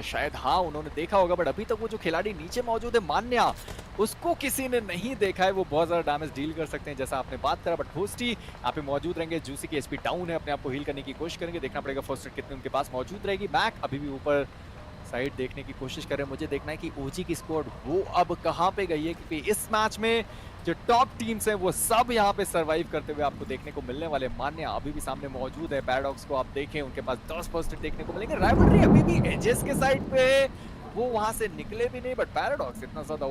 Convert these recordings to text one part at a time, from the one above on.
शायद हाँ, उन्होंने देखा होगा बट अभी तक वो जो खिलाड़ी नीचे मौजूद है मान्या, उसको किसी ने नहीं देखा है। वो बहुत ज़्यादा डैमेज डील कर सकते हैं जैसा आपने बात करा बट होस्टी यहाँ पे मौजूद रहेंगे। जूसी की एचपी डाउन है, अपने आप को हील करने की कोशिश करेंगे। देखना पड़ेगा फर्स्ट एड कितने उनके पास मौजूद रहेगी। मैक अभी भी ऊपर साइड देखने की कोशिश कर रहे हैं। मुझे देखना है कि ओजी की स्क्वाड वो अब कहाँ पे गई है, क्योंकि इस मैच में जो टॉप टीम्स हैं वो सब यहाँ पे सर्वाइव करते हुए आपको देखने को मिलने वाले। मान्या अभी भी सामने मौजूद है। पैराडॉक्स को आप देखें, उनके पास 10% देखने को मिलेंगे। राइवलरी अभी भी एजेस के साइड पे है, वो वहां से निकले भी नहीं बट पैराडॉक्स इतना ज्यादा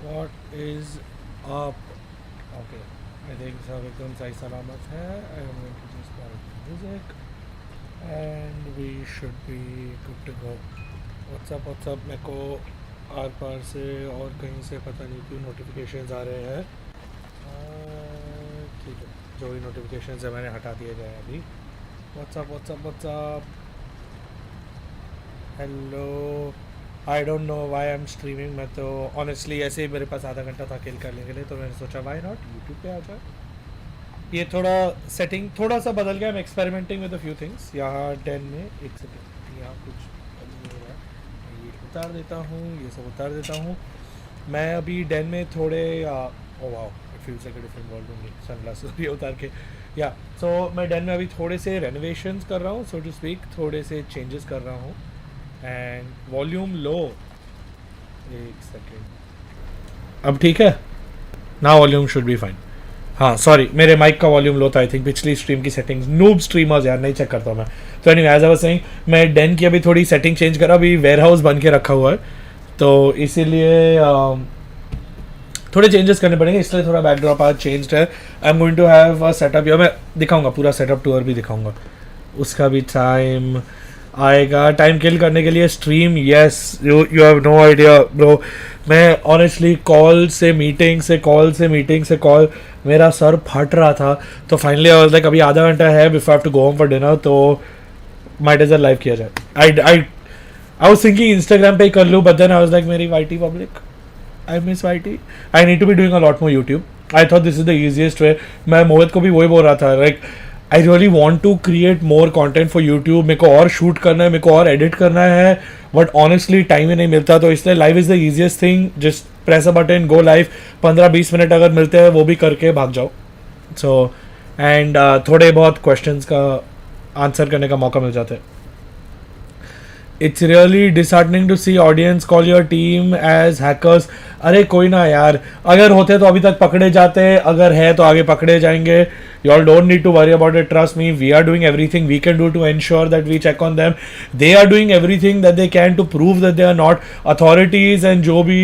What is up? Okay, I think सब एकदम सही सलामत है. I am going to just start music. and we should be good to go. What's up मेरे को आर पार से और कहीं से पता नहीं क्यों नोटिफिकेशंस आ रहे हैं. ठीक है, जो भी नोटिफिकेशंस है मैंने हटा दिए गए अभी. What's up? Hello. I don't know why I am streaming. मैं तो ऑनेस्टली ऐसे ही मेरे पास आधा घंटा था खेल करने के लिए, तो मैंने सोचा व्हाई नॉट यूट्यूब पे आ जाए. ये थोड़ा सेटिंग थोड़ा सा बदल गया. I am experimenting with a few things. यहाँ 10 में एक सेकेंड, यहाँ कुछ नहीं हो रहा है. मैं ये उतार देता हूँ, ये सब उतार देता हूँ. मैं अभी 10 में थोड़े oh wow it feels like a different world only. Sunglasses भी उतार के या सो मैं 10 में अभी थोड़े से रेनोवेशंस कर रहा हूँ, सो टू स्पीक. थोड़े से चेंजेस कर रहा हूँ एंड वॉल्यूम लो. एक सेकेंड, अब ठीक है ना? Volume should be fine. हाँ सॉरी, मेरे माइक का वॉल्यूम लो था आई थिंक पिछली स्ट्रीम की सेटिंग्स. नूब स्ट्रीमर्स यार, नहीं चेक करता मैं. तो anyway as I was saying, मैं डेन की अभी थोड़ी सेटिंग चेंज करा. अभी वेयर हाउस बन के रखा हुआ है, तो इसीलिए थोड़े चेंजेस करने पड़ेंगे, इसलिए थोड़ा बैकड्रॉप आज चेंज्ड है. I am going to have a setup. या मैं दिखाऊंगा पूरा सेटअप टूर भी दिखाऊंगा. उसका भी टाइम आएगा. टाइम किल करने के लिए stream, yes you have no idea bro. मैं ऑनेस्टली कॉल से कॉल मेरा सर फट रहा था. तो फाइनली आई वाज लाइक अभी आधा घंटा है before I have to go home for dinner, तो माइट एज वेल लाइव किया जाए. आई वाज थिंकिंग इंस्टाग्राम पे ही कर लूँ, but then I was like मेरी YT public, I miss YT. I need to be doing a lot more YouTube. I thought this is the easiest way. मैं मोहित को भी वही बोल रहा था, like I really want to create more content for YouTube. मेरे को और शूट करना है, मेरे को और एडिट करना है, बट ऑनेस्टली टाइम ही नहीं मिलता. तो इसलिए live is the easiest thing. Just press a button, go live. 15-20 minute अगर मिलते हैं वो भी करके भाग जाओ. सो एंड थोड़े बहुत क्वेश्चंस का आंसर करने का मौका मिल जाता है. It's really disheartening to see audience call your team as hackers. अरे कोई ना यार, अगर होते तो अभी तक पकड़े जाते, अगर है तो आगे पकड़े जाएंगे. You all don't need to worry about it. Trust me, we are doing everything we can do to ensure that we check on them. They are doing everything that they can to prove that they are not. Authorities and जो भी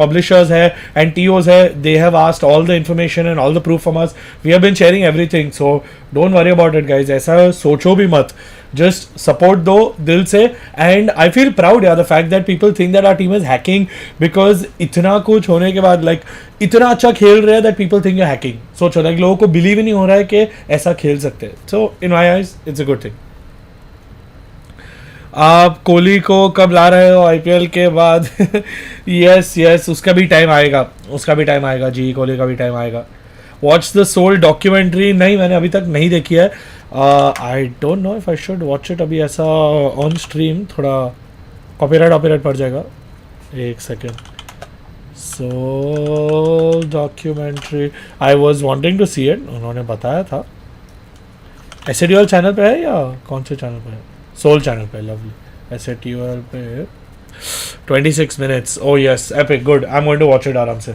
publishers है and TOs है, they have asked all the information and all the proof from us. We have been sharing everything, so don't worry about it guys. ऐसा सोचो भी मत. Just support दो दिल से. And I feel proud यार, the fact that people think that our team is hacking, because इतना कुछ होने के बाद like इतना अच्छा खेल रहे हैं that people think you're hacking. सोचो like लोगों को बिलीव ही नहीं हो रहा है कि ऐसा खेल सकते हैं. So in my eyes it's a good thing. आप कोहली को कब ला रहे हो आईपीएल के बाद? यस उसका भी टाइम आएगा जी. कोहली का भी टाइम आएगा. Watch the Soul documentary. नहीं, मैंने अभी तक नहीं देखी है. I don't know if I should watch it. अभी ऐसा ऑन स्ट्रीम थोड़ा कॉपीराइट पड़ जाएगा. एक second. Soul documentary, I was wanting to see it. उन्होंने बताया था. एसएटीओएल चैनल पे है या कौन से चैनल पे है? सोल चैनल पे. लवली. एसएटीओएल पे 26 minutes. Oh yes, epic, good. I am going to watch it आराम से.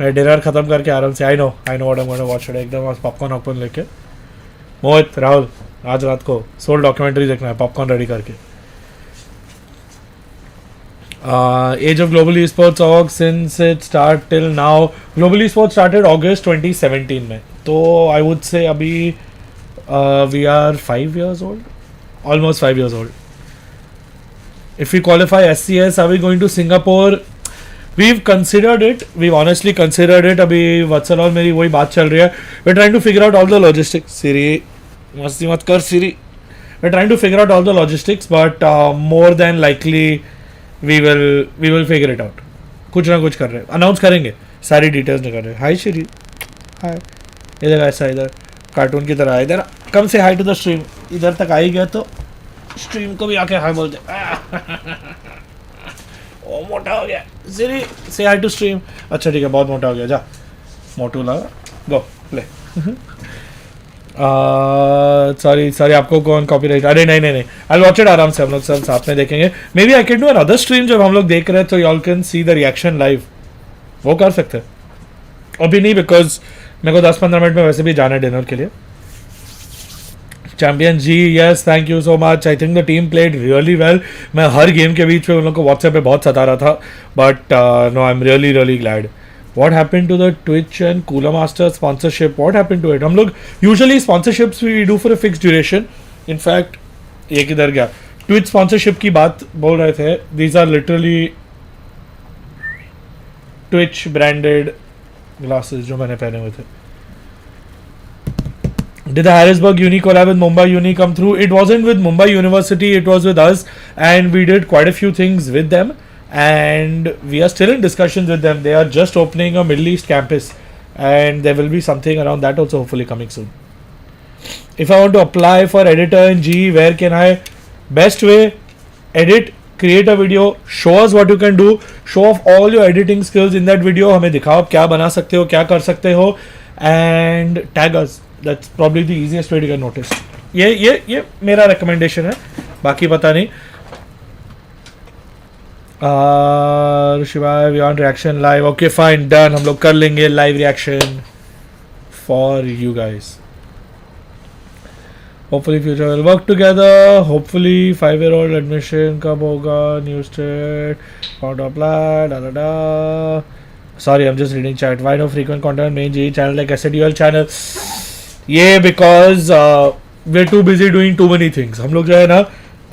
मैं डिनर खत्म करके आराम से. I know what I am going to watch it. एकदम पॉपकॉर्न लेके. मोहित, राहुल, आज रात को सोल डॉक्यूमेंट्री देखना है, पॉपकॉर्न रेडी करके. Age of global esports org since it start till now. Global esports started August 2017 में. तो I would say अभी we are 5 years old, almost 5 years old. If we qualify SCS, are we going to Singapore? We've considered it. We've honestly considered it. अभी वत्सल और मेरी वही बात चल रही है. We're trying to figure out all the logistics. Siri, मस्ती मत कर Siri. We're trying to figure out all the logistics, but more than likely we will figure it out. कुछ ना कुछ कर रहे हैं, अनाउंस करेंगे. सारी डिटेल्स निकाल रहे हैं. हाय श्री, हाय. इधर ऐसा, इधर कार्टून की तरह. इधर कम से हाई टू द स्ट्रीम. इधर तक आ ही गया तो स्ट्रीम को भी आके हाय बोल दे. ओ मोटा हो गया श्री. से हाई टू स्ट्रीम. अच्छा ठीक है, बहुत मोटा हो गया. जा मोटू लगा. Go play. सॉरी आपको कौन कॉपीराइट? अरे नहीं, आई वॉच इट आराम से. हम लोग सब साथ में देखेंगे. Maybe I can do another stream जब हम लोग देख रहे हैं, तो you can see the reaction live. वो कर सकते हैं. अभी नहीं, बिकॉज मेरे को 10-15 मिनट में वैसे भी जाना है डिनर के लिए. Champion ji, yes thank you so much. I think the team played really well. मैं हर गेम के बीच में उन लोग को व्हाट्सएप पे बहुत सता रहा था, but no I am really glad. what happened to the Twitch and Cooler Master sponsorship? What happened to it? हम लोग usually sponsorships we do for a fixed duration. In fact, ये किधर गया? Twitch sponsorship की बात बोल रहे थे. These are literally Twitch branded glasses जो मैंने पहने हुए थे. Did the Harrisburg Uni collab with Mumbai Uni come through? It wasn't with Mumbai University, it was with us, and we did quite a few things with them, and we are still in discussions with them. They are just opening a Middle East campus, and there will be something around that also hopefully coming soon. If I want to apply for editor in GE, where can I? Best way, edit, create a video, show us what you can do, show off all your editing skills in that video. हमें दिखाओ आप क्या बना सकते हो, क्या कर सकते हो, and tag us. That's probably the easiest way to get noticed. ये मेरा recommendation है, बाकी पता नहीं. शिवाय we on reaction live. Okay fine, done. हम लोग कर लेंगे live reaction for you guys. Hopefully future will work together. Hopefully 5-year-old admission कब होगा? New state, how to apply, da da da. Sorry, I'm just reading chat. Why no frequent content main GE channel like SADUL channel? Yeah, because we're too busy doing too many things. हम लोग जो है ना,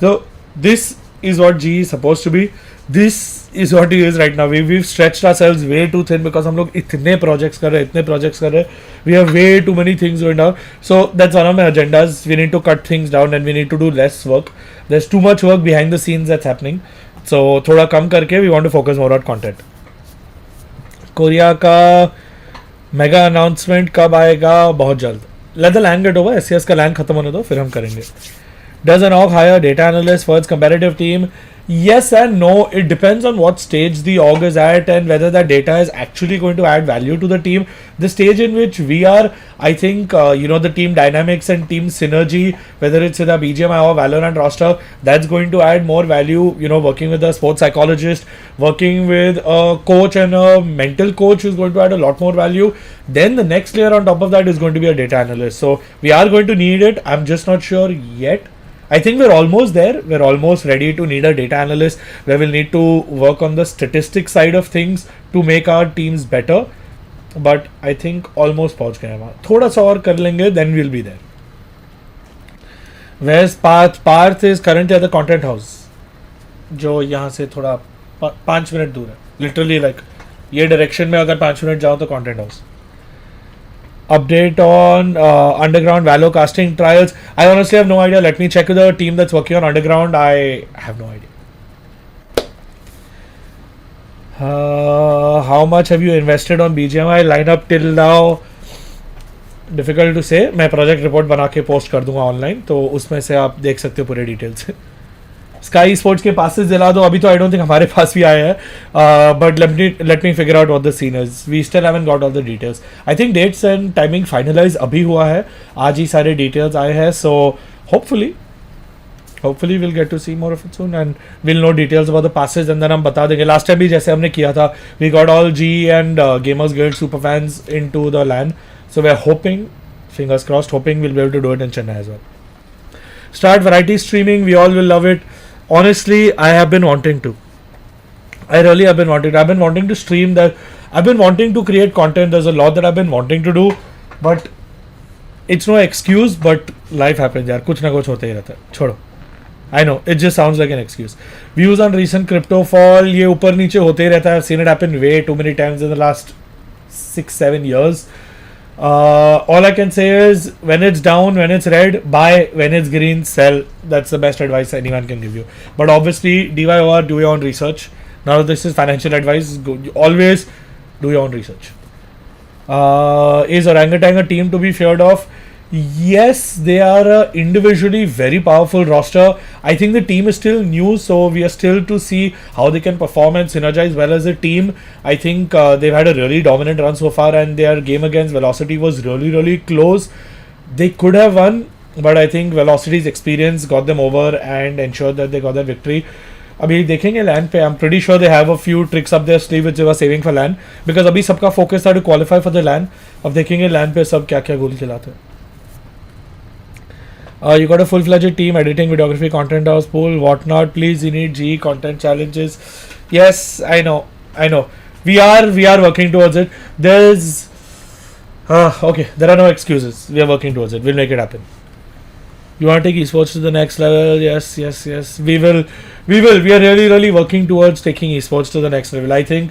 so this is what GE is supposed to be. This is what it is right now. We've stretched ourselves way too thin because हम लोग इतने projects कर रहे हैं, we have way too many things going on. So that's one of my agendas. We need to cut things down and we need to do less work. There's too much work behind the scenes that's happening. So थोड़ा कम करके we want to focus more on content. Korea का mega announcement कब आएगा? बहुत जल्द. Let the LAN get over. SCS का LAN खत्म होने दो, फिर हम करेंगे. Does an org hire data analyst for its competitive team? Yes and no. It depends on what stage the org is at and whether that data is actually going to add value to the team. The stage in which we are, I think, the team dynamics and team synergy, whether it's in a BGMI or Valorant roster, that's going to add more value. Working with a sports psychologist, working with a coach and a mental coach is going to add a lot more value. Then the next layer on top of that is going to be a data analyst. So we are going to need it. I'm just not sure yet. I think we're almost there. We're almost ready to need a data analyst where we'll need to work on the statistics side of things to make our teams better. But I think almost पहुंच गए हैं. थोड़ा सा और कर लेंगे, then we'll be there. Where's Parth? Parth is currently at the content house, जो यहाँ से थोड़ा 5 मिनट दूर है. Literally like ये direction में अगर 5 मिनट जाओ तो content house. Update on underground Valo casting trials. I honestly have no idea. Let me check with the team that's working on underground. I have no idea. How much have you invested on BGMI lineup till now? Difficult to say. मैं project report बना के post कर दूंगा online, तो उसमें से आप देख सकते हो पूरे details. Sky Esports के passes दिला दो. अभी तो I don't think हमारे पास भी आए हैं. But let me figure out what the scene is. We still haven't got all the details. I think dates and timing finalize अभी हुआ है. आज ही सारे details आए हैं. So hopefully we'll get to see more of it soon and we'll know details about the passes and then हम बता देंगे. Last time भी जैसे हमने किया था, we got all G and Gamers Guild superfans into the LAN. So we're hoping, fingers crossed, hoping we'll be able to do it in Chennai as well. Start variety streaming. We all will love it. Honestly, I have been wanting to. I really have been wanting. I've been wanting to stream that. I've been wanting to create content. There's a lot that I've been wanting to do, but it's no excuse. But life happens, यार. कुछ ना कुछ होते ही रहता है. छोड़ो. I know it just sounds like an excuse. Views on recent crypto fall. ये ऊपर नीचे होते ही रहता है. I've seen it happen way too many times in the last 6-7 years. All I can say is when it's down, when it's red, buy. When it's green, sell. That's the best advice anyone can give you. But obviously, DYOR, do your own research. Now this is financial advice. Always do your own research. Is Orangutan a team to be feared of? Yes, they are a individually very powerful roster. I think the team is still new, so we are still to see how they can perform and synergize well as a team. I think they've had a really dominant run so far, and their game against Velocity was really, really close. They could have won, but I think Velocity's experience got them over and ensured that they got that victory. अभी देखेंगे LAN पे. I'm pretty sure they have a few tricks up their sleeve which they were saving for LAN, because अभी सबका focus था to qualify for the LAN. अब देखेंगे LAN पे सब क्या क्या गोल खिलाते हैं. You got a full-fledged team, editing, videography, content house, pool, whatnot. Please, you need GE content challenges. Yes, I know. we are working towards it. There's okay, there are no excuses. We are working towards it. We'll make it happen. You want to take esports to the next level? Yes. We will. We are really working towards taking esports to the next level. I think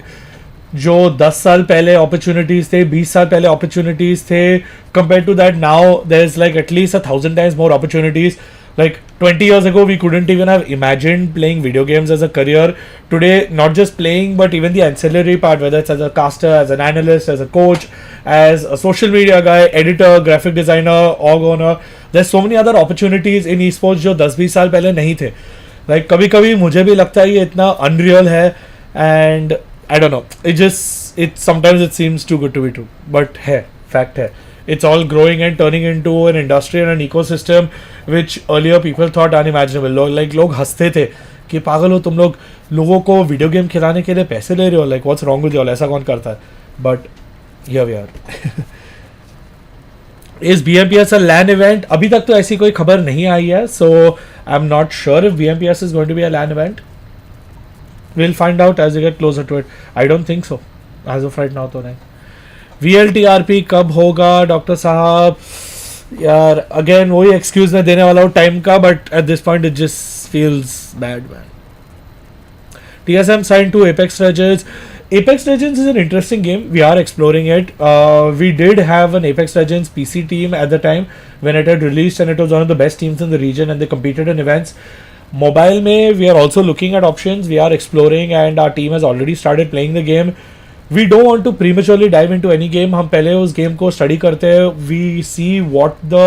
जो 10 साल पहले opportunities थे, 20 साल पहले opportunities थे, compared to that now there's like at least 1,000 times more opportunities. Like 20 years ago, we couldn't even have imagined playing video games as a career. Today, not just playing, but even the ancillary part, whether it's as a caster, as an analyst, as a coach, as a social media guy, editor, graphic designer, org owner. There's so many other opportunities in esports जो 10-20 साल पहले नहीं थे. Like कभी-कभी मुझे भी लगता है ये इतना unreal है, and I don't know. It sometimes it seems too good to be true, but है, fact है. It's all growing and turning into an industry and an ecosystem which earlier people thought unimaginable. Like लोग हंसते थे कि पागल हो तुम लोग, लोगों को वीडियो गेम खिलाने के लिए पैसे ले रहे हो, like what's wrong with you all, ऐसा कौन करता है? But here we are. Is BMPS a LAN event? अभी तक तो ऐसी कोई खबर नहीं आई है, so I'm not sure if BMPS is going to be a LAN event. We'll find out as we get closer to it. I don't think so. As of right now तो नहीं. VLTRP कब होगा doctor साहब? यार again वही excuse मैं देने वाला हूँ टाइम का, but at this point it just feels bad man. TSM signed to Apex Legends. Apex Legends is an interesting game. We are exploring it. We did have an Apex Legends PC team at the time when it had released, and it was one of the best teams in the region, and they competed in events. Mobile में we are also looking at options. We are exploring, and our team has already started playing the game. We don't want to prematurely dive into any game. हम पहले उस game को study करते हैं. We see what the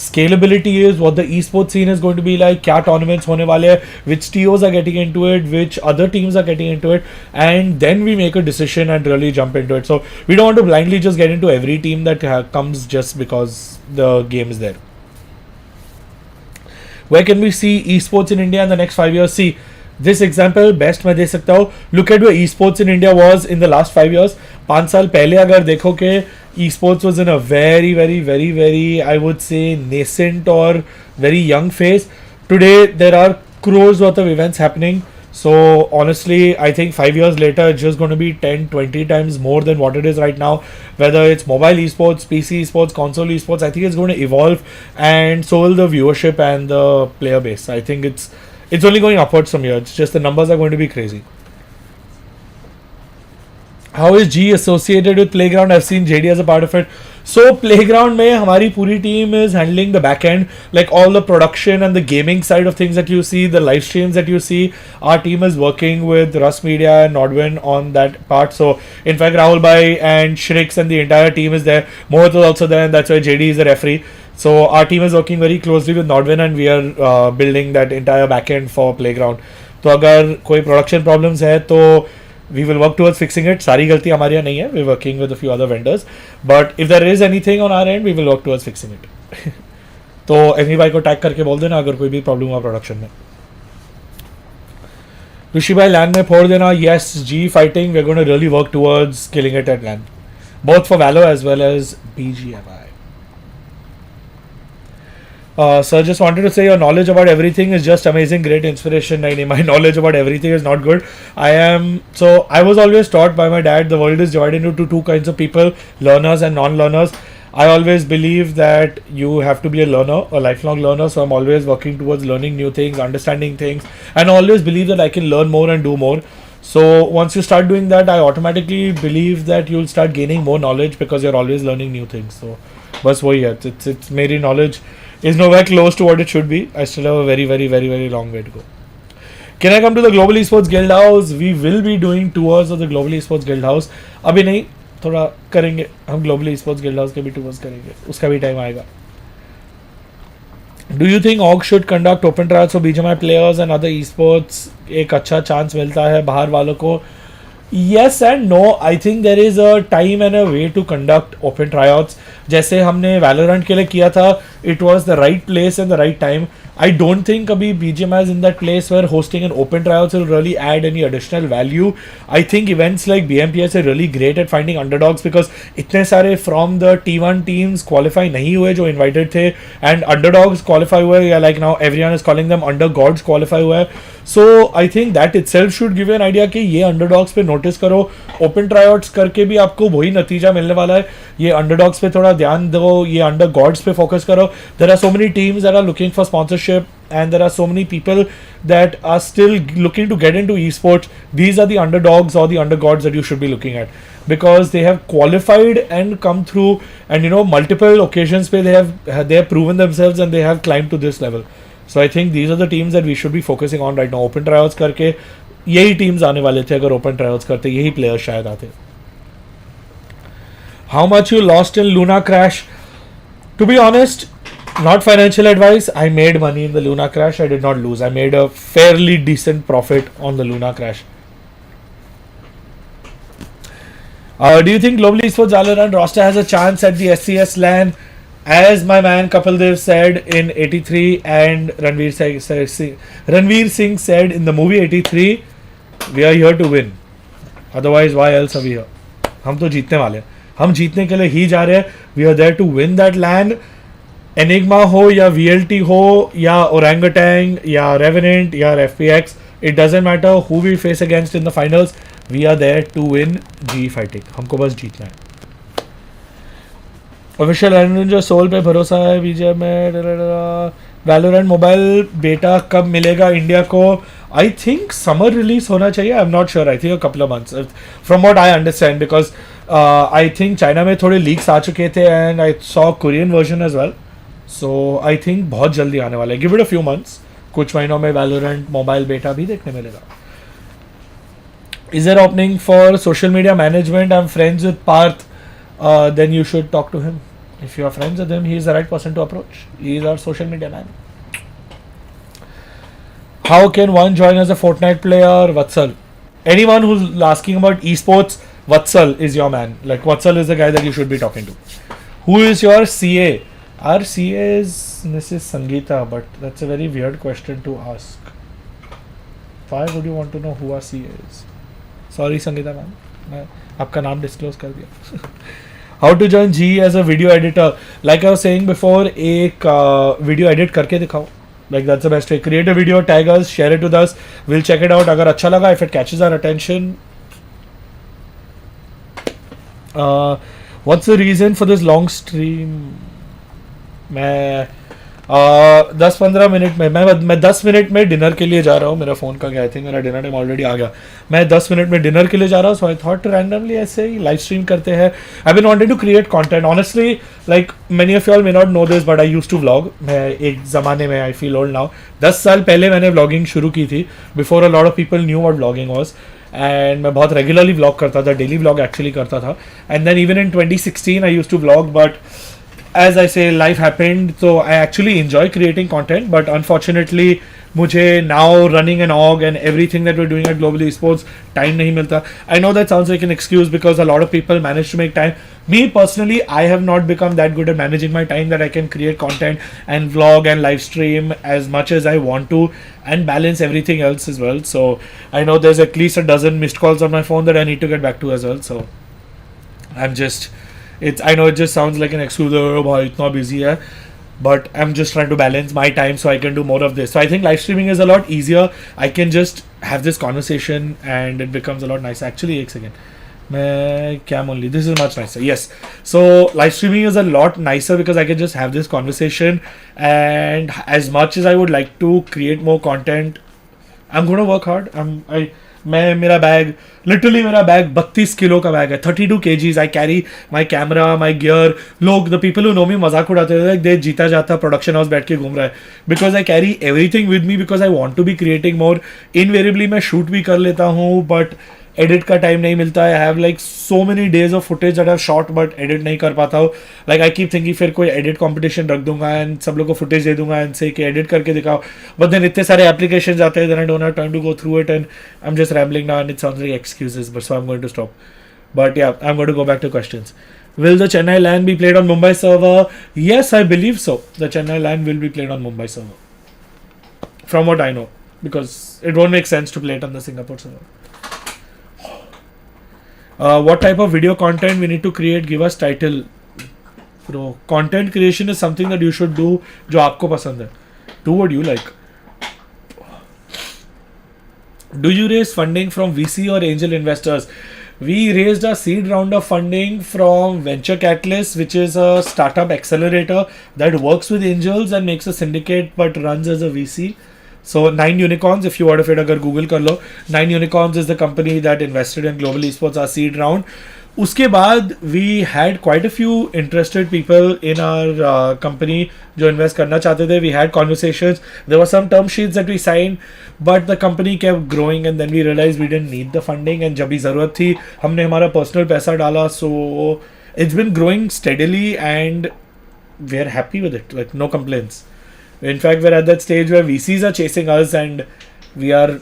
scalability is, what the esports scene is going to be like, क्या tournaments होने वाले हैं, which TOs are getting into it, which other teams are getting into it, and then we make a decision and really jump into it. So we don't want to blindly just get into every team that comes just because the game is there. Where can we see esports in India in the next 5 years? See, this example best मैं दे सकता हूँ. Look at where esports in India was in the last 5 years. 5 साल पहले अगर देखो कि esports was in a very I would say nascent or very young phase. Today there are crores worth of events happening. So honestly, I think 5 years later it's just going to be 10-20 times more than what it is right now. Whether it's mobile esports, PC esports, console esports, I think it's going to evolve, and so will the viewership and the player base. I think it's only going upwards from here. It's just the numbers are going to be crazy. How is G associated with Playground? I've seen JD as a part of it. So Playground में हमारी पूरी team is handling the back end, like all the production and the gaming side of things that you see, the live streams that you see. Our team is working with Rush Media and Nodwin on that part. So in fact, Rahul Bhai and Shrix and the entire team is there. Mohit is also there, and that's why JD is the referee. So our team is working very closely with Nodwin, and we are building that entire backend for Playground. तो अगर कोई production problems है तो we will work towards fixing it. सारी गलती हमारी नहीं है. We're working with a few other vendors, but if there is anything on our end, we will work towards fixing it. तो एमी भाई को टैग करके बोल देना अगर कोई भी प्रॉब्लम हुआ प्रोडक्शन में. ऋषि भाई लैंड में फोड़ देना. Yes, G fighting. We're going to really work towards killing it at LAN, both for Valor as well as BGMI. Sir, just wanted to say your knowledge about everything is just amazing, great inspiration. My knowledge about everything is not good. I was always taught by my dad the world is divided into two kinds of people, learners and non-learners. I always believe that you have to be a learner, a lifelong learner. So I'm always working towards learning new things, understanding things, and I always believe that I can learn more and do more. So once you start doing that, I automatically believe that you'll start gaining more knowledge because you're always learning new things. So बस वही है. It's मेरी knowledge is nowhere close to what it should be. I still have a very long way to go. Can I come to the Global Esports Guild House? We will be doing tours of the Global Esports Guild House. अभी नहीं, थोड़ा करेंगे हम. Global Esports Guild House के भी tours करेंगे, उसका भी टाइम आएगा. Do you think org should conduct open trials for BGMI players and other esports? एक अच्छा चांस मिलता है बाहर वालों को. Yes and no. I think there is a time and a way to conduct open tryouts. जैसे हमने Valorant के लिए किया था, it was the right place and the right time. I don't think abhi BGMI is in that place where hosting an open tryouts will really add any additional value. I think events like BMPS are really great at finding underdogs because इतने सारे from the T1 teams qualify नहीं हुए जो invited थे, and underdogs qualify हुए, या like now everyone is calling them undergods qualify हुए. So I think that itself should give you an idea कि ये underdogs पे notice करो. Open tryouts करके भी आपको वही नतीजा मिलने वाला है. ये underdogs पे थोड़ा ध्यान दो, ये undergods पे focus करो. There are so many teams that are looking for sponsorship, and there are so many people that are still looking to get into esports. These are the underdogs or the undergods that you should be looking at, because they have qualified and come through, and you know, multiple occasions where they have proven themselves and they have climbed to this level. So I think these are the teams that we should be focusing on right now. Open tryouts करके यही teams आने वाले थे, अगर open tryouts करते यही players शायद आते. How much you lost in Luna crash? To be honest, not financial advice. I made money in the Luna crash. I did not lose. I made a fairly decent profit on the Luna crash. Do you think Global Esports Valorant roster has a chance at the SCS LAN? As my man Kapil Dev said in 83 and Ranveer Singh said in the movie 83, we are here to win. Otherwise, why else are we here? हम तो जीतने वाले हैं. हम जीतने के लिए ही जा रहे हैं. We are there to win that LAN. Enigma हो या VLT हो या Orangutan या Revenant या FPX, it doesn't matter who we face against in the finals. We are there to win G fighting. हमको बस जीतना है. ऑफिशियल जो सोल पे भरोसा है बीजे में. वैलोरेंट मोबाइल बेटा कब मिलेगा इंडिया को? आई थिंक समर रिलीज होना चाहिए. I am not sure. I think a couple of months from what I understand, because I think China में थोड़े लीक्स आ चुके थे and I saw Korean version as well. So I think बहुत जल्दी आने वाला है. Give it a few months. कुछ महीनों में वैलोरेंट मोबाइल बेटा भी देखने मिलेगा. Is there opening for social media management? I am friends with Parth. Then you should talk to him. If you are friends with him, he is the right person to approach. He is our social media man. How can one join as a Fortnite player? Vatsal. Anyone who's asking about esports, Vatsal is your man. Like, Vatsal is the guy that you should be talking to. Who is your CA? Our CA is Mrs. Sangeeta, but that's a very weird question to ask. Why would you want to know who our CA is? Sorry, Sangeeta ma'am. मैं आपका नाम disclose कर दिया. How to join G as a video editor? Like I was saying before, एक video edit करके दिखाओ. Like that's the best way. Create a video, tag us, share it with us. We'll check it out. अगर अच्छा लगा, if it catches our attention. What's the reason for this long stream? मैं 10-15 minute में मैं 10 minute में dinner के लिए जा रहा हूँ. मेरा फ़ोन का क्या, आई थिंक मेरा डिनर टाइम ऑलरेडी आ गया. मैं 10 मिनट में डिनर के लिए जा रहा हूँ. सो आई थॉट रैंडमली ऐसे ही लाइव स्ट्रीम करते हैं. I been wanted to create content honestly. Like many of you all may not know this, but I used to vlog. मैं एक ज़माने में, आई फील ओल्ड नाउ, 10 साल पहले मैंने व्लॉगिंग शुरू की थी. Before a lot of people knew what vlogging was. And मैं बहुत रेगुलरली व्लॉग करता था. डेली व्लॉग एक्चुअली करता था. And then even in 2016 I used to vlog, but as I say, life happened, so I actually enjoy creating content, but unfortunately मुझे now running an org and everything that we're doing at Global Esports, time नहीं मिलता. I know that sounds like an excuse because a lot of people manage to make time. Me personally, I have not become that good at managing my time that I can create content and vlog and live stream as much as I want to and balance everything else as well. So I know there's at least a dozen missed calls on my phone that I need to get back to as well. So I'm just, I know it just sounds like an excuse. Oh, boy, itna busy hai, but I'm just trying to balance my time so I can do more of this. So I think live streaming is a lot easier. I can just have this conversation and it becomes a lot nicer. Actually, एक second. मैं cam only. This is much nicer. Yes. So live streaming is a lot nicer because I can just have this conversation, and as much as I would like to create more content, I'm going to work hard. मेरा bag, literally मेरा bag 32 kilo का bag है. 32 kgs. I carry my camera, my gear. लोग, the people who know मी मजाक उड़ाते थे, दे जीता जाता प्रोडक्शन हाउस बैठ के घूम रहा है. Because I carry everything with me because I want to be creating more. Invariably मैं शूट भी कर लेता हूँ, बट एडिट का टाइम नहीं मिलता. I have like so many days of footage that have shot but edit नहीं कर पाता हूँ. लाइक आई कीप थिंकिंग फिर कोई एडिट कंपटीशन रख दूंगा एंड सब लोग को फुटेज दे दूंगा एंड से कि एडिट करके दिखाओ. बट देन इतने सारे एप्लीकेशंस आते हैं, then I don't have time to go through it and I am just rambling now and it sounds like excuses, but so I am going to stop. But yeah, I'm going to go back to questions. Will the Chennai LAN be played on Mumbai server? Yes, I believe so. The Chennai LAN will be played on Mumbai server. from what I know, because it won't make sense to play it on the Singapore server. What type of video content we need to create? Give us title. Bro, content creation is something that you should do जो आपको पसंद है. Do what you like. Do you raise funding from VC or angel investors? We raised a seed round of funding from Venture Catalyst, which is a startup accelerator that works with angels and makes a syndicate but runs as a VC. So 9 Unicorns, if you heard of it, agar Google kar lo. 9 Unicorns is the company that invested in Global Esports, our seed round. उसके बाद we had quite a few interested people in our company जो invest करना चाहते थे. We had conversations. There were some term sheets that we signed, but the company kept growing and then we realized we didn't need the funding. And जब भी ज़रूरत थी हमने हमारा personal पैसा डाला. So it's been growing steadily and we're happy with it. Like no complaints. In fact, we're at that stage where VCs are chasing us and we are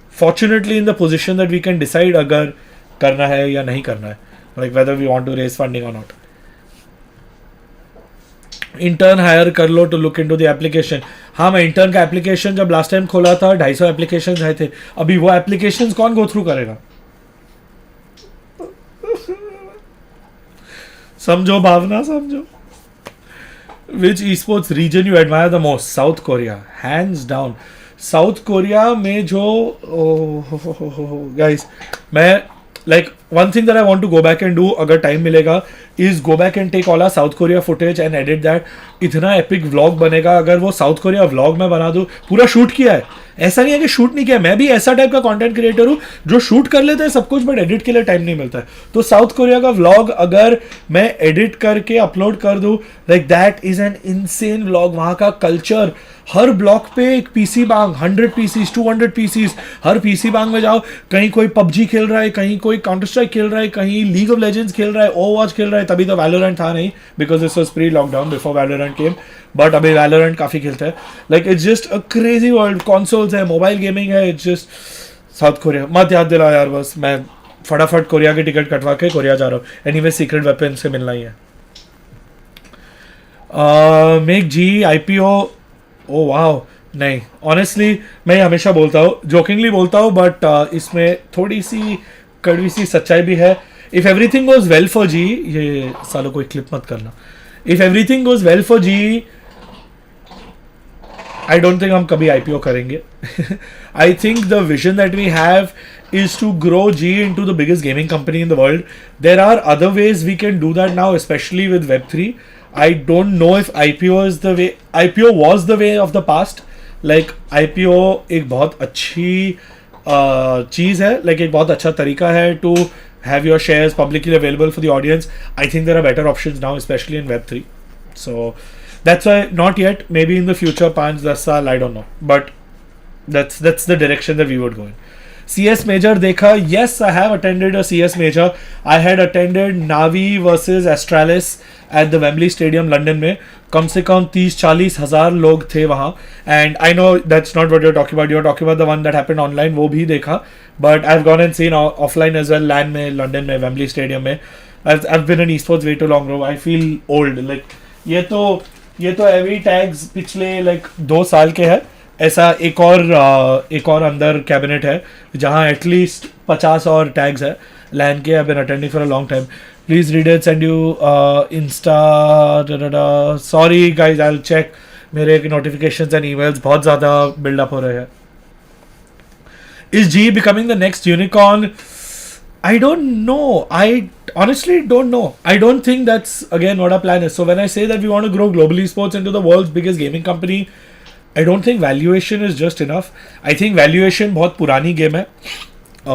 fortunately in the position that we can decide अगर करना है या नहीं करना है, like whether we want to raise funding or not. Intern hire कर लो to look into the application. हाँ, मैं इंटर्न का एप्लीकेशन जब लास्ट टाइम खोला था 250 एप्लीकेशन आए थे. अभी वो एप्लीकेशन कौन गो थ्रू करेगा? समझो भावना, समझो. Which esports region you admire the most? South Korea, hands down. South Korea में जो guys, मैं like one thing that I want to go back and do अगर time मिलेगा is go back and take all our South Korea footage and edit that. इतना epic vlog बनेगा अगर वो South Korea vlog में बना दूँ. पूरा शूट किया है, ऐसा नहीं है कि शूट नहीं किया. मैं भी ऐसा टाइप का कंटेंट क्रिएटर हूँ जो शूट कर लेते हैं सब कुछ बट एडिट के लिए टाइम नहीं मिलता है. तो साउथ कोरिया का व्लॉग अगर मैं एडिट करके अपलोड कर दूँ, like that is an insane vlog. वहाँ का कल्चर, हर ब्लॉक पे एक पीसी बांग, 100 पीसीज, 200 पीसीज. हर पीसी बांग में जाओ, कहीं कोई पबजी खेल रहा है, कहीं कोई काउंटर स्ट्राइक खेल रहा है, कहीं लीग ऑफ लेजेंड्स खेल रहा है, ओवरवॉच खेल रहा है. तभी तो वैलोरेंट था नहीं, because this was pre lockdown before Valorant came. But अभी वैलोरेंट काफी खेलते हैं. Like it's just a crazy world. Consoles है, मोबाइल गेमिंग है. It's just south Korea. मत याद दिला यार, बस मैं फटाफट कोरिया की टिकट कटवा के कोरिया जा रहा हूँ. एनीवे सीक्रेट वेपन से मिलना ही है. मेक जी IPO. ओ वाह, नहीं ऑनेस्टली मैं हमेशा बोलता हूँ, जोकिंगली बोलता हूँ, बट इसमें थोड़ी सी कड़वी सी सच्चाई भी है. If everything goes well for G, ये सालों कोई क्लिप मत करना. If everything goes well for G, I don't think हम कभी IPO करेंगे. I think the vision that we have is to grow G into the biggest gaming company in the world. There are other ways we can do that now, especially with Web3. I don't know if IPO is the way. IPO was the way of the past. Like IPO एक बहुत अच्छी चीज़ है, like एक बहुत अच्छा तरीका है to have your shares publicly available for the audience. I think there are better options now, especially in Web3. So that's why not yet. Maybe in the future, 5-10 साल, I don't know. But that's the direction that we would go in. CS Major देखा? Yes, I have attended a CS Major. I had attended Navi versus Astralis at the Wembley Stadium, London में. कम से कम 30-40 हज़ार लोग थे वहाँ. And I know that's not what you're talking about. You're talking about the one that happened online. वो भी देखा. But I've gone and seen offline as well. LAN में, London में, Wembley Stadium में. I've been in esports way too long, bro. I feel old. Like ये तो every tags पिछले like 2 साल के है. ऐसा एक और अंदर कैबिनेट है जहाँ एटलीस्ट 50 और टैग्स है लैन के. I been attending for a long time. Please read it, send you Insta. Sorry guys, I will check. मेरे नोटिफिकेशंस एंड ईमेल्स बहुत ज़्यादा बिल्डअप हो रहे हैं. Is G becoming the next unicorn? I don't know. I honestly don't know. I don't think that's again what our plan is. So when I say that we want to grow global esports into the world's biggest gaming company, I don't think valuation is just enough. I think valuation बहुत पुरानी game है.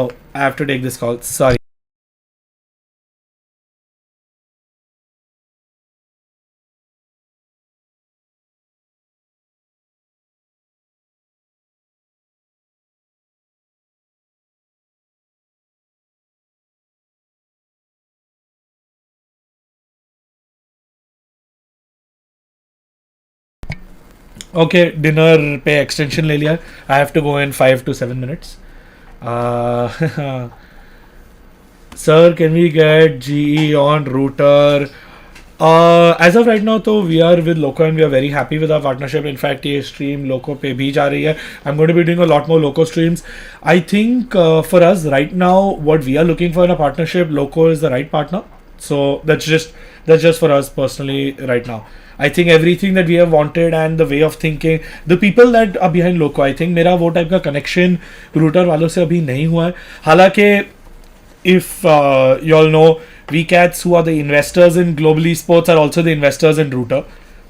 Oh, I have to take this call. Sorry. Okay, dinner पे extension ले लिया. I have to go in 5 to 7 minutes. Sir, can we get GE on router? As of right now, though, we are with Loco and we are very happy with our partnership. In fact, ये stream Loco पे भी जा रही है. I'm going to be doing a lot more Loco streams. I think for us right now, what we are looking for in a partnership, Loco is the right partner. So that's just for us personally right now. I think everything that we have wanted and the way of thinking, the people that are behind Loco, I think मेरा वो type का connection router वालों से अभी नहीं हुआ है. हालांकि if you all know, VCats, who are the investors in Global Esports, are also the investors in Router.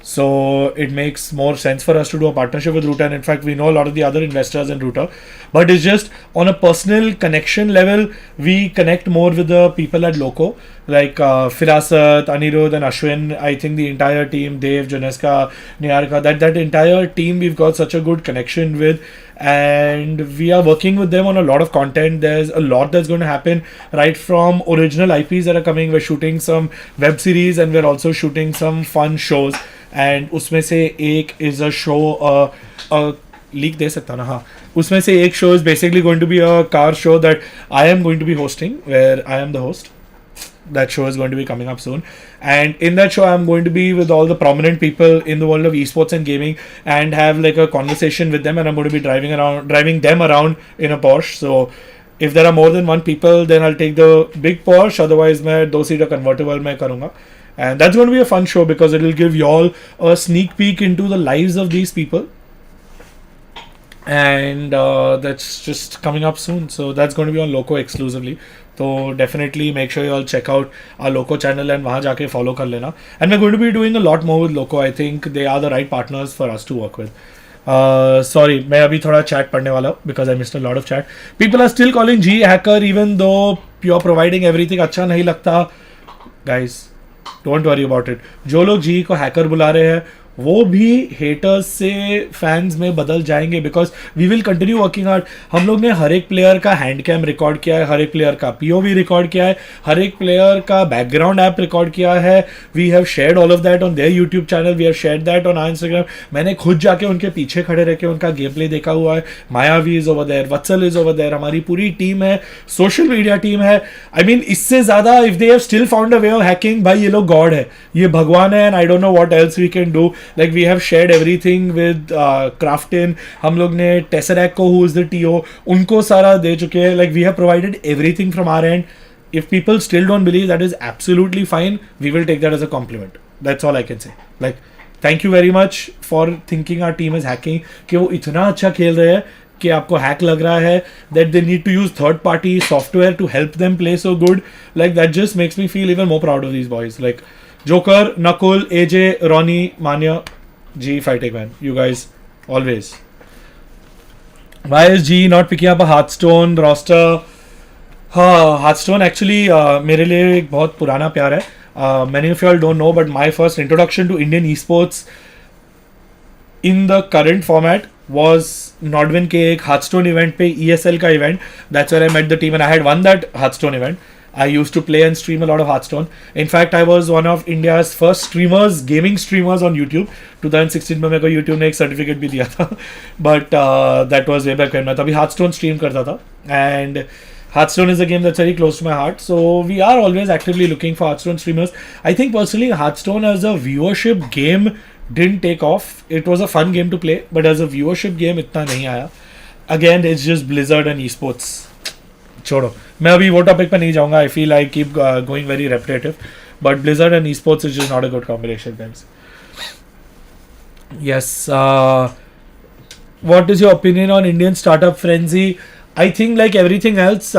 So it makes more sense for us to do a partnership with Router. And in fact, we know a lot of the other investors in Router. But it's just on a personal connection level, we connect more with the people at Loco, like Firasat, Anirudh, and Ashwin. I think the entire team, Dev, Janeska, Niharika, that entire team, we've got such a good connection with. And we are working with them on a lot of content. There's a lot that's going to happen, right from original IPs that are coming. We're shooting some web series and we're also shooting some fun shows. And उसमें से एक is a show, leak दे सकता ना, हाँ, उसमें से एक show is basically going to be a car show that I am going to be hosting, where I am the host. That show is going to be coming up soon, and in that show I'm going to be with all the prominent people in the world of esports and gaming and have like a conversation with them, and I'm going to be driving them around in a Porsche. So if there are more than one people, then I'll take the big Porsche, otherwise मैं 2-seater convertible मैं करूँगा. And that's going to be a fun show because it will give y'all a sneak peek into the lives of these people. And that's just coming up soon. So that's going to be on Loco exclusively. So definitely make sure you all check out our Loco channel and वहाँ जाके follow कर लेना. And we're going to be doing a lot more with Loco. I think they are the right partners for us to work with. Sorry, मैं अभी थोड़ा chat पढ़ने वाला हूँ because I missed a lot of chat. People are still calling G hacker even though you're providing everything. अच्छा नहीं लगता. Guys, don't worry about it. जो लोग जी को हैकर बुला रहे हैं वो भी हेटर्स से फैंस में बदल जाएंगे because we will continue working hard. हम लोग ने हर एक प्लेयर का हैंड कैम रिकॉर्ड किया है, हर एक प्लेयर का पीओवी रिकॉर्ड किया है, हर एक प्लेयर का बैकग्राउंड ऐप रिकॉर्ड किया है. We have shared all of that on their YouTube channel, we have shared that on our Instagram. मैंने खुद जाके उनके पीछे खड़े रह के उनका गेम प्ले देखा हुआ है. Mayavi is over there, Vatsal is over there, हमारी पूरी टीम है, सोशल मीडिया टीम है. आई मीन इससे ज्यादा if they have still found a way of hacking, भाई ये लोग गॉड है, ये भगवान है. And I don't know what else we can do. Like we have shared everything with Craftin. हम लोग ने Tesseract को, who is the TO, उनको सारा दे चुके हैं. Like we have provided everything from our end. If people still don't believe, that is absolutely fine. We will take that as a compliment. That's all I can say. Like thank you very much for thinking our team is hacking. कि वो इतना अच्छा खेल रहे हैं कि आपको hack लग रहा है. That they need to use third party software to help them play so good. Like that just makes me feel even more proud of these boys. Like Joker, Nakul, AJ, Ronnie, Manya, G, Fighting Man. You guys, always. Why is G not picking up a Hearthstone roster? Hearthstone actually मेरे लिए एक बहुत पुराना प्यार है. Many of you all don't know, but my first introduction to Indian esports in the current format was Nodwin के एक Hearthstone event पे, ESL का event. That's where I met the team and I had won that Hearthstone event. I used to play and stream a lot of Hearthstone. In fact, I was one of India's first streamers, gaming streamers on YouTube. 2016 में मेरे को YouTube ने एक certificate भी दिया था. But that was way back when मैं तभी Hearthstone stream करता था. And Hearthstone is a game that's very close to my heart. So we are always actively looking for Hearthstone streamers. I think personally Hearthstone as a viewership game didn't take off. It was a fun game to play, but as a viewership game इतना नहीं आया. Again, it's just Blizzard and esports. छोड़ो, मैं अभी वो topic पे नहीं जाऊंगा. I feel I keep going very repetitive, but blizzard and esports is just not a good combination guys. Yes, what is your opinion on Indian startup frenzy? I think like everything else,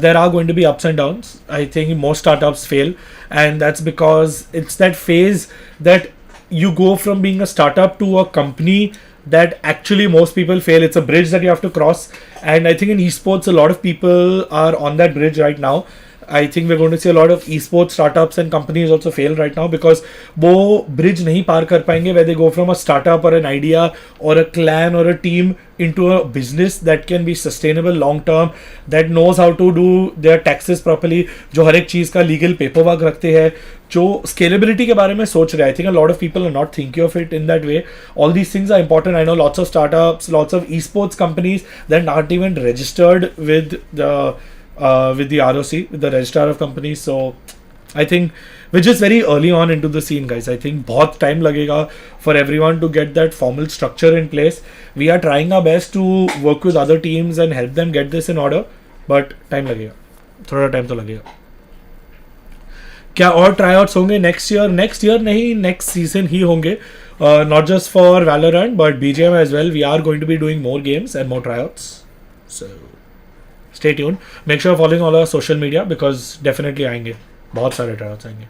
there are going to be ups and downs. I think most startups fail, and that's because it's that phase that you go from being a startup to a company that actually most people fail. It's a bridge that you have to cross, and I think in esports a lot of people are on that bridge right now. I think we're going to see a lot of esports startups and companies also fail right now because वो bridge नहीं पार कर पाएंगे where they go from a startup or an idea or a clan or a team into a business that can be sustainable long term, that knows how to do their taxes properly, जो हर एक चीज़ का legal paperwork रखते हैं, जो scalability के बारे में सोच रहे हैं. I think a lot of people are not thinking of it in that way. All these things are important. I know lots of startups, lots of esports companies that aren't even registered with the ROC, with the registrar of companies. So I think we're just very early on into the scene, guys. I think बहुत time लगेगा for everyone to get that formal structure in place. We are trying our best to work with other teams and help them get this in order, but time लगेगा, थोड़ा time तो लगेगा. क्या और ट्राईआउट्स होंगे next year नहीं, next season ही होंगे. Not just for Valorant but BGM as well. We are going to be doing more games and more tryouts, so stay tuned. Make sure following all our social media because definitely आएंगे, बहुत सारे tryouts आएंगे.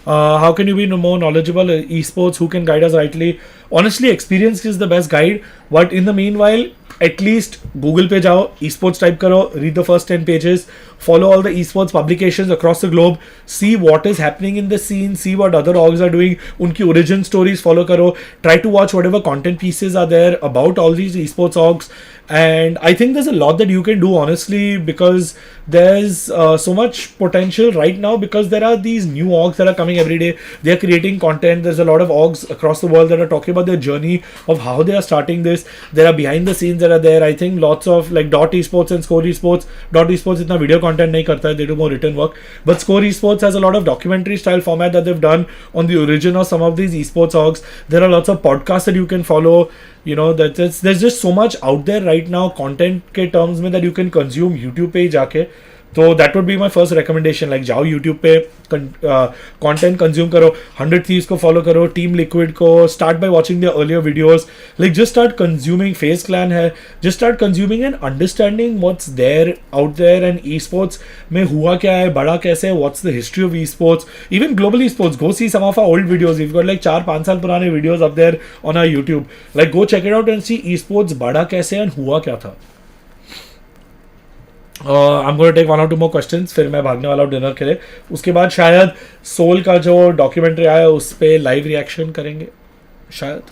How can you be more knowledgeable esports? Who can guide us rightly? Honestly, experience is the best guide, but in the meanwhile, at least Google पे जाओ, esports type करो, read the first 10 pages, follow all the esports publications across the globe, see what is happening in the scene, see what other orgs are doing, उनकी origin stories follow करो, try to watch whatever content pieces are there about all these esports orgs, and I think there's a lot that you can do, honestly, because there's so much potential right now, because there are these new orgs that are coming every day. They are creating content. There's a lot of orgs across the world that are talking about their journey of how they are starting this. There are behind the scenes that are there. I think lots of like Dot Esports and Score Esports. Dot Esports itna video content nahi karta hai. They do more written work. But Score Esports has a lot of documentary style format that they've done on the origin of some of these esports orgs. There are lots of podcasts that you can follow. You know, there's just so much out there right now content के terms में that you can consume YouTube पे ही जाके. तो that would be my first recommendation. Like जाओ YouTube पे content consume करो, 100 Thieves को follow करो, Team Liquid को, start by watching their earlier videos. Like just start consuming. FaZe Clan है, just start consuming and understanding what's there out there, and esports में हुआ क्या है, बड़ा कैसे है, what's the history of esports, even global esports. Go see some of our old videos. We've got like 4-5 साल पुराने videos up there on our YouTube. Like go check it out and see esports बड़ा कैसे है and हुआ क्या था. I'm going to take 1 or 2 more questions, फिर मैं भागने वाला हूँ डिनर के लिए. उसके बाद शायद सोल का जो डॉक्यूमेंट्री आया उस पर लाइव रिएक्शन करेंगे शायद.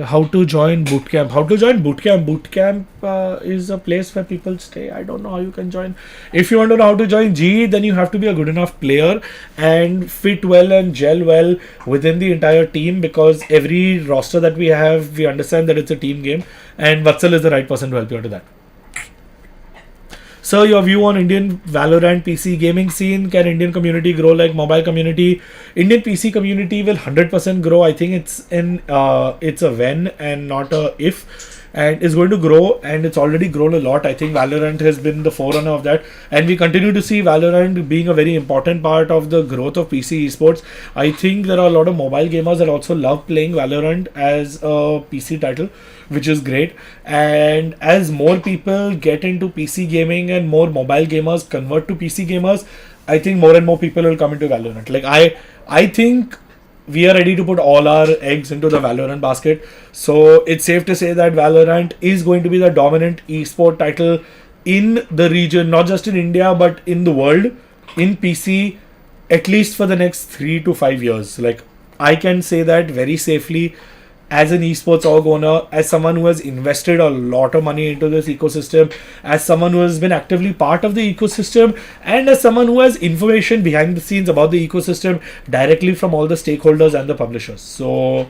How to join bootcamp? Bootcamp is a place where people stay. I don't know how you can join. If you want to know how to join GE, then you have to be a good enough player and fit well and gel well within the entire team, because every roster that we have, we understand that it's a team game, and Vatsal is the right person to help you out with that. Sir, your view on Indian Valorant PC gaming scene. Can Indian community grow like mobile community? Indian PC community will 100% grow. I think it's a when and not a if, and it's going to grow, and it's already grown a lot. I think Valorant has been the forerunner of that, and we continue to see Valorant being a very important part of the growth of PC esports. I think there are a lot of mobile gamers that also love playing Valorant as a PC title, which is great. And as more people get into PC gaming and more mobile gamers convert to PC gamers, I think more and more people will come into Valorant. Like I think we are ready to put all our eggs into the Valorant basket. So it's safe to say that Valorant is going to be the dominant esport title in the region, not just in India but in the world, in PC, at least for the next 3 to 5 years. Like I can say that very safely as an esports org owner, as someone who has invested a lot of money into this ecosystem, as someone who has been actively part of the ecosystem, and as someone who has information behind the scenes about the ecosystem directly from all the stakeholders and the publishers. So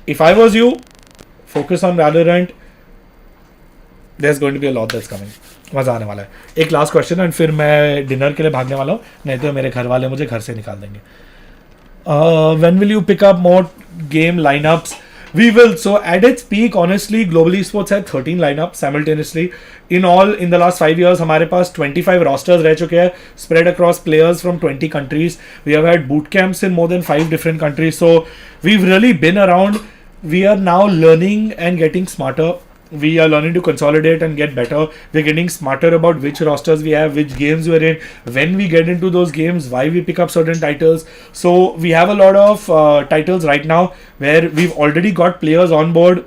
if I was you, focus on Valorant. There's going to be a lot that's coming. मजा आने वाला है. एक last question and फिर मैं dinner के लिए भागने वाला हूँ, नहीं तो मेरे घर वाले मुझे घर से निकाल देंगे. When will you pick up more game lineups? We will. So at its peak, honestly, Global Esports had 13 lineups simultaneously. In all, in the last 5 years, हमारे पास 25 rosters रह चुके हैं, spread across players from 20 countries. We have had boot camps in more than 5 different countries. So we've really been around. We are now learning and getting smarter. We are learning to consolidate and get better. We're getting smarter about which rosters we have, which games we're in, when we get into those games, why we pick up certain titles. So we have a lot of titles right now where we've already got players on board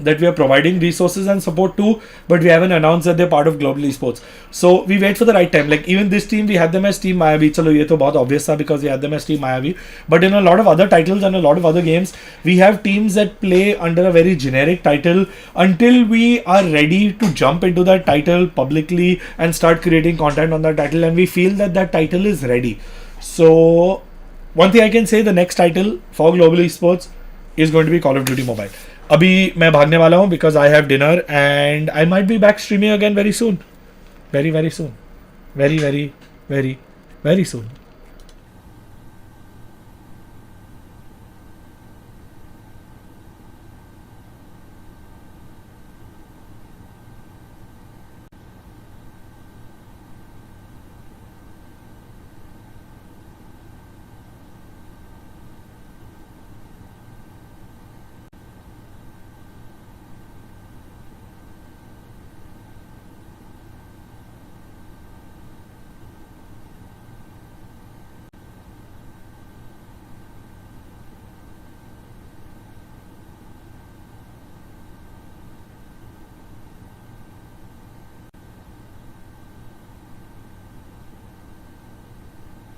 that we are providing resources and support to, but we haven't announced that they're part of Global Esports. So we wait for the right time. Like even this team, we had them as Team Mayavi. Chalo, ye to bahut obvious tha because we had them as Team Mayavi. But in a lot of other titles and a lot of other games, we have teams that play under a very generic title until we are ready to jump into that title publicly and start creating content on that title, and we feel that that title is ready. So one thing I can say, the next title for Global Esports is going to be Call of Duty Mobile. अभी मैं भागने वाला हूँ because I have dinner and I might be back streaming again very soon. Very, very soon. very very very very soon.